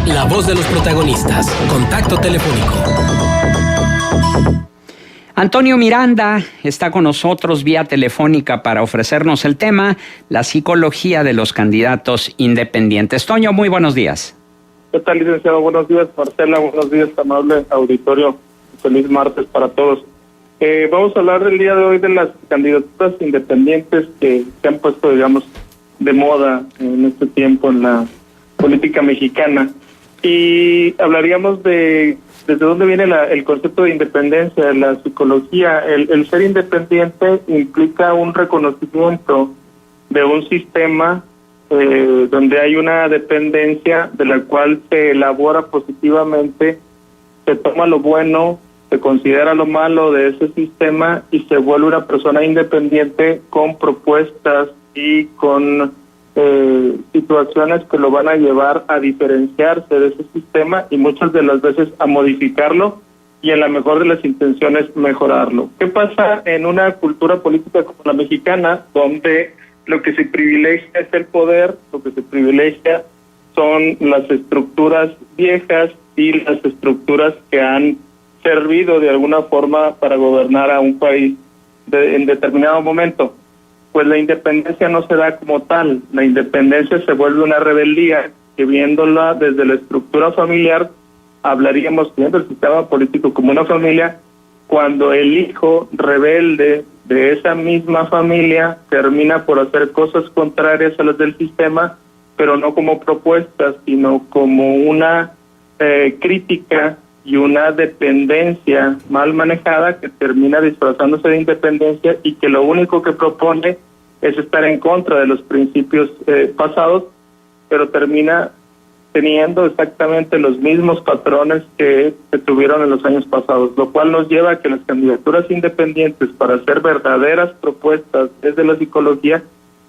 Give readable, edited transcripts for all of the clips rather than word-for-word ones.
La voz de los protagonistas. Contacto telefónico. Antonio Miranda está con nosotros vía telefónica para ofrecernos el tema, la psicología de los candidatos independientes. Toño, muy buenos días. ¿Qué tal, licenciado? Buenos días, Marcela. Buenos días, amable auditorio. Feliz martes para todos. Vamos a hablar del día de hoy de las candidaturas independientes que se han puesto, digamos, de moda en este tiempo en la política mexicana. Y hablaríamos de desde dónde viene el concepto de independencia, de la psicología. El ser independiente implica un reconocimiento de un sistema donde hay una dependencia de la cual se elabora positivamente, se toma lo bueno, se considera lo malo de ese sistema y se vuelve una persona independiente con propuestas y con situaciones que lo van a llevar a diferenciarse de ese sistema y muchas de las veces a modificarlo y en la mejor de las intenciones mejorarlo. ¿Qué pasa en una cultura política como la mexicana, donde lo que se privilegia es el poder, lo que se privilegia son las estructuras viejas y las estructuras que han servido de alguna forma para gobernar a un país en determinado momento? Pues la independencia no se da como tal. La independencia se vuelve una rebeldía que, viéndola desde la estructura familiar, hablaríamos viendo el sistema político como una familia, cuando el hijo rebelde de esa misma familia termina por hacer cosas contrarias a las del sistema, pero no como propuestas, sino como una crítica y una dependencia mal manejada que termina disfrazándose de independencia y que lo único que propone es estar en contra de los principios pasados, pero termina teniendo exactamente los mismos patrones que se tuvieron en los años pasados, lo cual nos lleva a que las candidaturas independientes, para hacer verdaderas propuestas desde la psicología,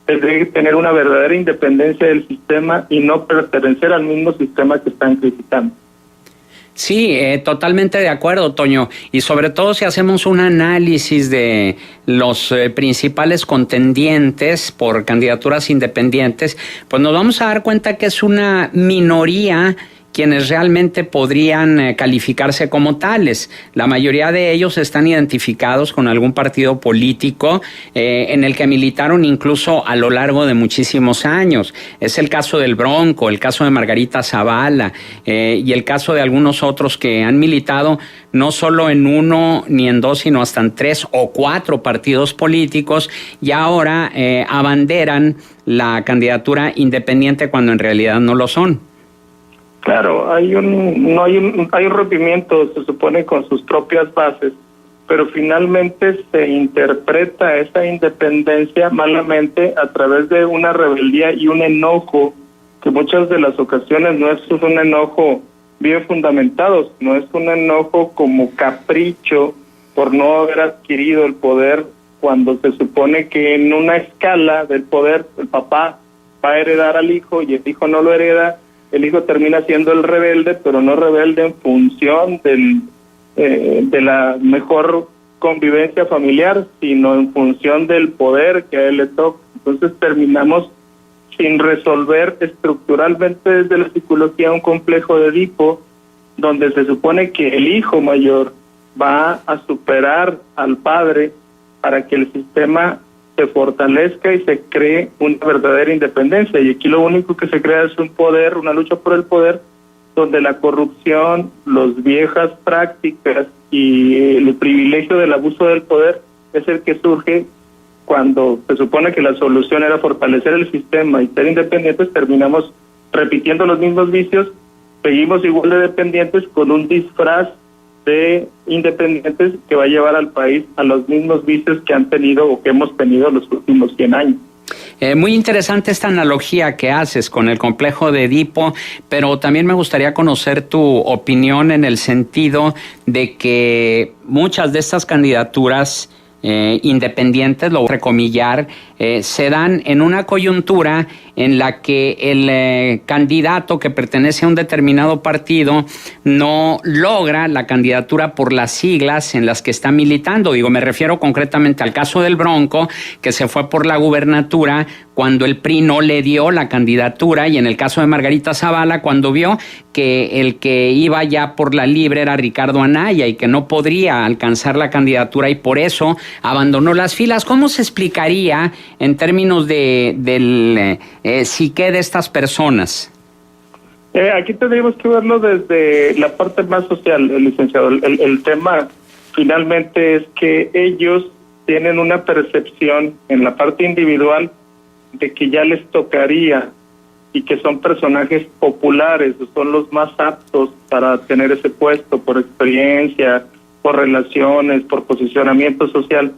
tendrían que tener una verdadera independencia del sistema y no pertenecer al mismo sistema que están criticando. Sí, totalmente de acuerdo, Toño. Y sobre todo si hacemos un análisis de los principales contendientes por candidaturas independientes, pues nos vamos a dar cuenta que es una minoría quienes realmente podrían calificarse como tales. La mayoría de ellos están identificados con algún partido político en el que militaron incluso a lo largo de muchísimos años. Es el caso del Bronco, el caso de Margarita Zavala y el caso de algunos otros que han militado no solo en uno ni en dos, sino hasta en 3 o 4 partidos políticos y ahora abanderan la candidatura independiente cuando en realidad no lo son. Claro, hay un rompimiento, se supone, con sus propias bases, pero finalmente se interpreta esa independencia malamente a través de una rebeldía y un enojo que muchas de las ocasiones no es un enojo bien fundamentado, no es un enojo como capricho por no haber adquirido el poder, cuando se supone que en una escala del poder el papá va a heredar al hijo y el hijo no lo hereda. El hijo termina siendo el rebelde, pero no rebelde en función de la mejor convivencia familiar, sino en función del poder que a él le toca. Entonces terminamos sin resolver estructuralmente desde la psicología un complejo de Edipo, donde se supone que el hijo mayor va a superar al padre para que el sistema se fortalezca y se cree una verdadera independencia. Y aquí lo único que se crea es un poder, una lucha por el poder, donde la corrupción, las viejas prácticas y el privilegio del abuso del poder es el que surge cuando se supone que la solución era fortalecer el sistema y ser independientes. Terminamos repitiendo los mismos vicios, seguimos igual de dependientes con un disfraz de independientes que va a llevar al país a los mismos vicios que han tenido o que hemos tenido los últimos 100 años. Muy interesante esta analogía que haces con el complejo de Edipo, pero también me gustaría conocer tu opinión en el sentido de que muchas de estas candidaturas independientes, lo voy a recomillar, se dan en una coyuntura en la que el candidato que pertenece a un determinado partido no logra la candidatura por las siglas en las que está militando. Digo, me refiero concretamente al caso del Bronco, que se fue por la gubernatura cuando el PRI no le dio la candidatura, y en el caso de Margarita Zavala, cuando vio que el que iba ya por la libre era Ricardo Anaya y que no podría alcanzar la candidatura y por eso abandonó las filas. ¿Cómo se explicaría en términos del psique de estas personas? Aquí tendríamos que verlo desde la parte más social, licenciado. El tema finalmente es que ellos tienen una percepción en la parte individual de que ya les tocaría y que son personajes populares, son los más aptos para tener ese puesto por experiencia, por relaciones, por posicionamiento social.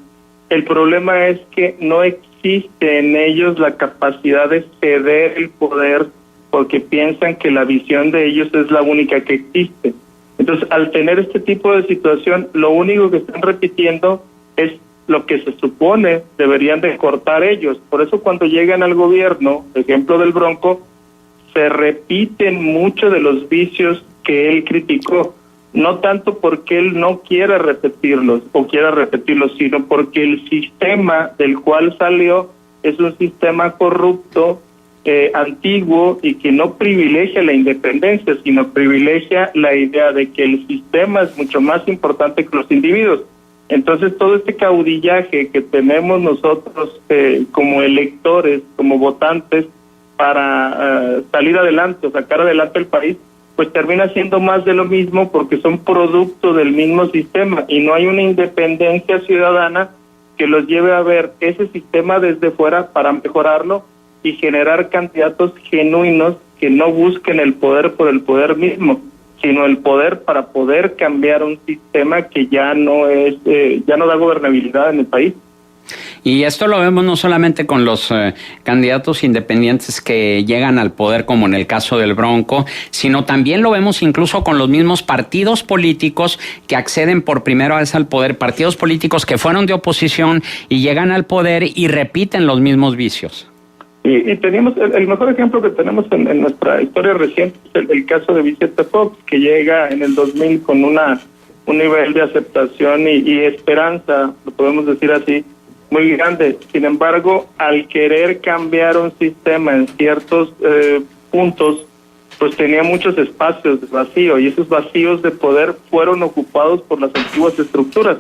El problema es que no existe en ellos la capacidad de ceder el poder porque piensan que la visión de ellos es la única que existe. Entonces, al tener este tipo de situación, lo único que están repitiendo es lo que se supone deberían de cortar ellos. Por eso cuando llegan al gobierno, ejemplo del Bronco, se repiten muchos de los vicios que él criticó, no tanto porque él no quiera repetirlos, sino porque el sistema del cual salió es un sistema corrupto, antiguo, y que no privilegia la independencia, sino privilegia la idea de que el sistema es mucho más importante que los individuos. Entonces todo este caudillaje que tenemos nosotros como electores, como votantes, para salir adelante o sacar adelante el país, pues termina siendo más de lo mismo porque son producto del mismo sistema y no hay una independencia ciudadana que los lleve a ver ese sistema desde fuera para mejorarlo y generar candidatos genuinos que no busquen el poder por el poder mismo, sino el poder para poder cambiar un sistema que ya no es, ya no da gobernabilidad en el país. Y esto lo vemos no solamente con los candidatos independientes que llegan al poder, como en el caso del Bronco, sino también lo vemos incluso con los mismos partidos políticos que acceden por primera vez al poder, partidos políticos que fueron de oposición y llegan al poder y repiten los mismos vicios. Y tenemos el mejor ejemplo que tenemos en nuestra historia reciente es el caso de Vicente Fox, que llega en el 2000 con un nivel de aceptación y esperanza, lo podemos decir así, muy grande. Sin embargo, al querer cambiar un sistema en ciertos puntos, pues tenía muchos espacios de vacío, y esos vacíos de poder fueron ocupados por las antiguas estructuras,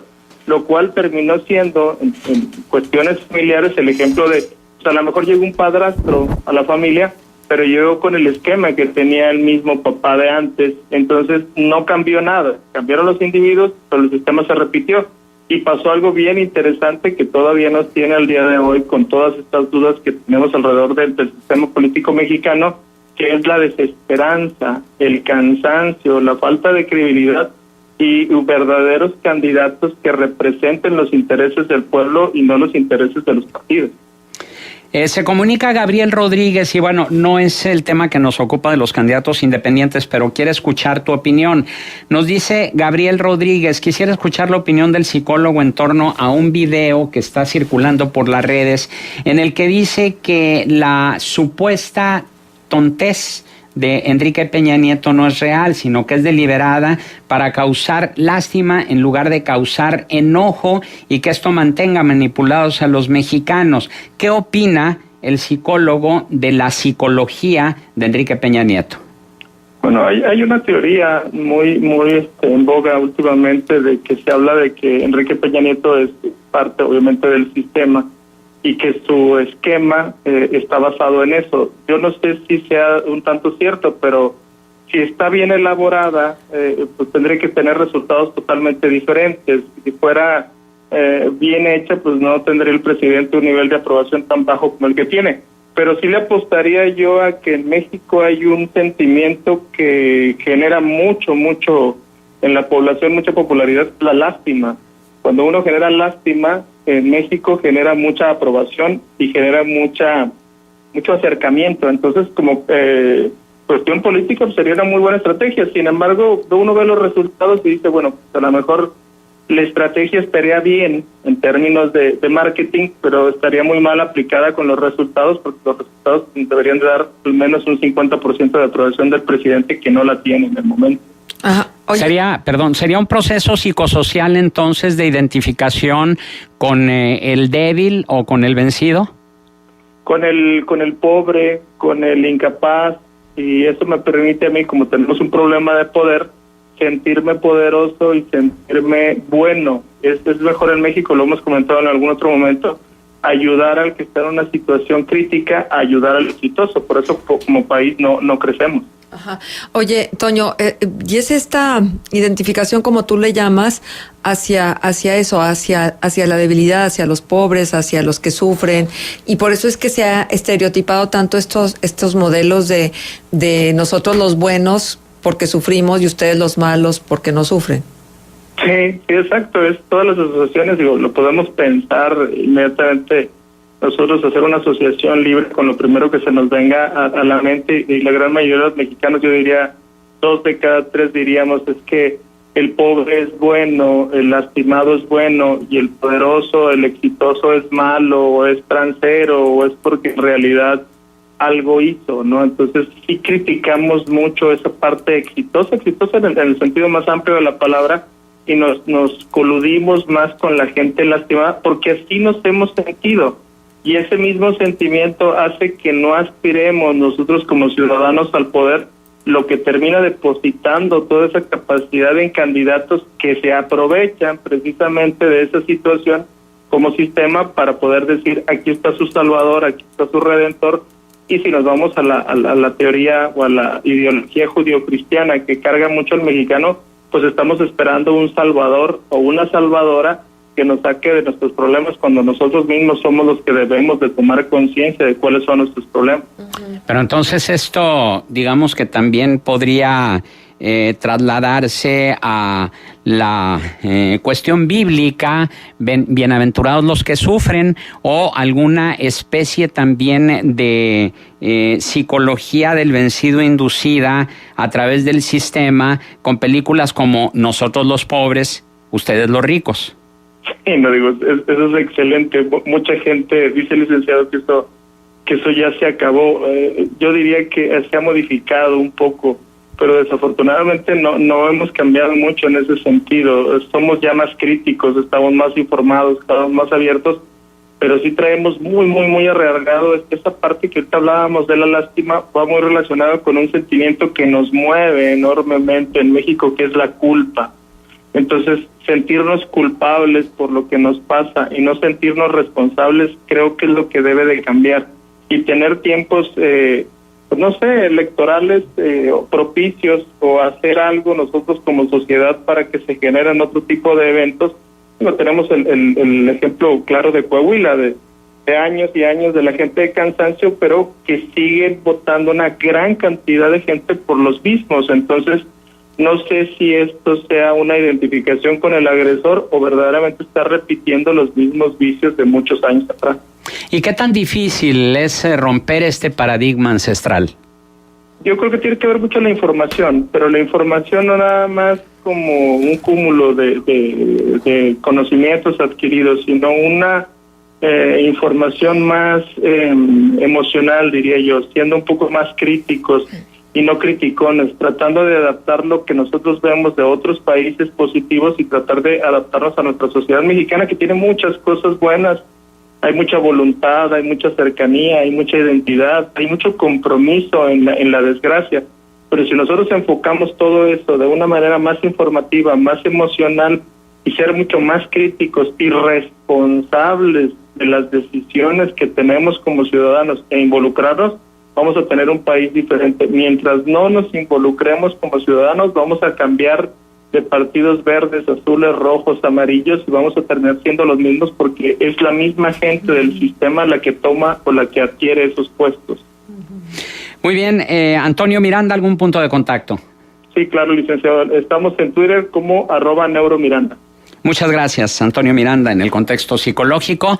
lo cual terminó siendo, en cuestiones familiares, el ejemplo de, pues a lo mejor llegó un padrastro a la familia, pero llegó con el esquema que tenía el mismo papá de antes, entonces no cambió nada, cambiaron los individuos, pero el sistema se repitió. Y pasó algo bien interesante que todavía nos tiene al día de hoy con todas estas dudas que tenemos alrededor del sistema político mexicano, que es la desesperanza, el cansancio, la falta de credibilidad y verdaderos candidatos que representen los intereses del pueblo y no los intereses de los partidos. Se comunica Gabriel Rodríguez y bueno, no es el tema que nos ocupa de los candidatos independientes, pero quiere escuchar tu opinión. Nos dice Gabriel Rodríguez, quisiera escuchar la opinión del psicólogo en torno a un video que está circulando por las redes en el que dice que la supuesta tontez de Enrique Peña Nieto no es real, sino que es deliberada para causar lástima en lugar de causar enojo y que esto mantenga manipulados a los mexicanos. ¿Qué opina el psicólogo de la psicología de Enrique Peña Nieto? Bueno, hay una teoría muy en boga últimamente de que se habla de que Enrique Peña Nieto es parte obviamente del sistema y que su esquema está basado en eso. Yo no sé si sea un tanto cierto, pero si está bien elaborada, pues tendría que tener resultados totalmente diferentes. Si fuera bien hecha, pues no tendría el presidente un nivel de aprobación tan bajo como el que tiene. Pero sí le apostaría yo a que en México hay un sentimiento que genera mucho en la población, mucha popularidad, la lástima. Cuando uno genera lástima, en México genera mucha aprobación y genera mucho acercamiento. Entonces, como cuestión política, pues sería una muy buena estrategia. Sin embargo, uno ve los resultados y dice, bueno, pues a lo mejor la estrategia estaría bien en términos de marketing, pero estaría muy mal aplicada con los resultados, porque los resultados deberían de dar al menos un 50% de aprobación del presidente, que no la tiene en el momento. Ajá. Sería un proceso psicosocial entonces de identificación con el débil o con el vencido. Con el pobre, con el incapaz, y eso me permite a mí, como tenemos un problema de poder, sentirme poderoso y sentirme bueno. Es mejor en México, lo hemos comentado en algún otro momento, ayudar al que está en una situación crítica, a ayudar al exitoso. Por eso como país no crecemos. Ajá. Oye, Toño, y es esta identificación, como tú le llamas, hacia eso, hacia la debilidad, hacia los pobres, hacia los que sufren, y por eso es que se ha estereotipado tanto estos modelos de nosotros los buenos porque sufrimos y ustedes los malos porque no sufren. Sí, exacto. Es todas las asociaciones, lo podemos pensar inmediatamente. Nosotros hacer una asociación libre con lo primero que se nos venga a la mente, y la gran mayoría de los mexicanos, yo diría 2 de cada 3 diríamos, es que el pobre es bueno, el lastimado es bueno, y el poderoso, el exitoso es malo, o es transero, o es porque en realidad algo hizo, ¿no? Entonces sí criticamos mucho esa parte exitosa en el sentido más amplio de la palabra, y nos coludimos más con la gente lastimada, porque así nos hemos sentido. Y ese mismo sentimiento hace que no aspiremos nosotros como ciudadanos al poder, lo que termina depositando toda esa capacidad en candidatos que se aprovechan precisamente de esa situación como sistema para poder decir, aquí está su salvador, aquí está su redentor. Y si nos vamos a la teoría o a la ideología judio-cristiana que carga mucho al mexicano, pues estamos esperando un salvador o una salvadora que nos saque de nuestros problemas, cuando nosotros mismos somos los que debemos de tomar conciencia de cuáles son nuestros problemas. Pero entonces esto, digamos que también podría trasladarse a la cuestión bíblica, bienaventurados los que sufren, o alguna especie también de psicología del vencido inducida a través del sistema, con películas como Nosotros los pobres, ustedes los ricos. Sí, no digo, eso es excelente. Mucha gente dice, licenciado, que eso ya se acabó. Yo diría que se ha modificado un poco, pero desafortunadamente no hemos cambiado mucho en ese sentido. Somos ya más críticos, estamos más informados, estamos más abiertos, pero sí traemos muy arraigado esa parte que ahorita hablábamos de la lástima, va muy relacionado con un sentimiento que nos mueve enormemente en México, que es la culpa. Entonces, sentirnos culpables por lo que nos pasa y no sentirnos responsables, creo que es lo que debe de cambiar. Y tener tiempos, pues no sé, electorales propicios, o hacer algo nosotros como sociedad para que se generen otro tipo de eventos. Bueno, tenemos el ejemplo claro de Coahuila, de años y años de la gente de cansancio, pero que siguen votando una gran cantidad de gente por los mismos. Entonces, no sé si esto sea una identificación con el agresor o verdaderamente está repitiendo los mismos vicios de muchos años atrás. ¿Y qué tan difícil es romper este paradigma ancestral? Yo creo que tiene que ver mucho la información, pero la información no nada más como un cúmulo de conocimientos adquiridos, sino una información más emocional, diría yo, siendo un poco más críticos y no criticones, tratando de adaptar lo que nosotros vemos de otros países positivos y tratar de adaptarnos a nuestra sociedad mexicana, que tiene muchas cosas buenas. Hay mucha voluntad, hay mucha cercanía, hay mucha identidad, hay mucho compromiso en la desgracia. Pero si nosotros enfocamos todo eso de una manera más informativa, más emocional, y ser mucho más críticos y responsables de las decisiones que tenemos como ciudadanos e involucrarnos, vamos a tener un país diferente. Mientras no nos involucremos como ciudadanos, vamos a cambiar de partidos verdes, azules, rojos, amarillos, y vamos a terminar siendo los mismos, porque es la misma gente del sistema la que toma o la que adquiere esos puestos. Muy bien, Antonio Miranda, ¿algún punto de contacto? Sí, claro, licenciado. Estamos en Twitter como @neuromiranda. Muchas gracias, Antonio Miranda, en el contexto psicológico.